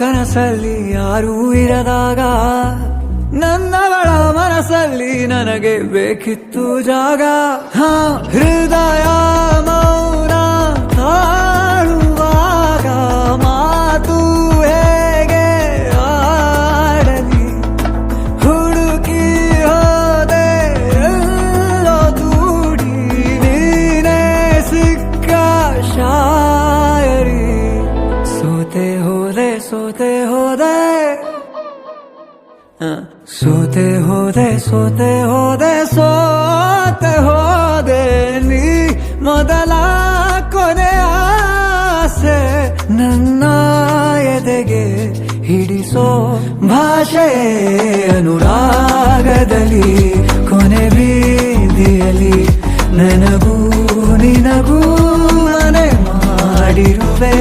ಕನಸಲ್ಲಿ ಯಾರೂ ಇರದಾಗ ನನ್ನವಳ ಮನಸ್ಸಲ್ಲಿ ನನಗೆ ಬೇಕಿತ್ತು ಜಾಗ. ಹೃದಯ ಮೌನ ತಾಳುವಾಗ ಮಾತು ಹೇಗೆ ಆಡಲಿ, ಹುಡುಕಿ ಹೋದೆ ಎಲ್ಲೋ ದೂಡಿ ನೀನೇ ಸಿಕ್ಕ ಶಾಯರಿ. ಸೋತೆ ಹೋದೆ ಸೋತೆ ಹೋದೆ ಸೋತೆ ಹೋದೆ ಸೋತೆ ಹೋದೆ ಸೋತೆ ಹೋದೆ ನೀ ಮೊದಲ ಕೊನೆ ಆಸೆ ನನ್ನ ಎದೆಗೆ ಹಿಡಿಸೋ ಭಾಷೆ ಅನುರಾಗದಲ್ಲಿ ಕೊನೆ ಬೀದಿಯಲ್ಲಿ ನನಗೂ ನಿನಗೂ ಮನೆ ಮಾಡಿರುವೆ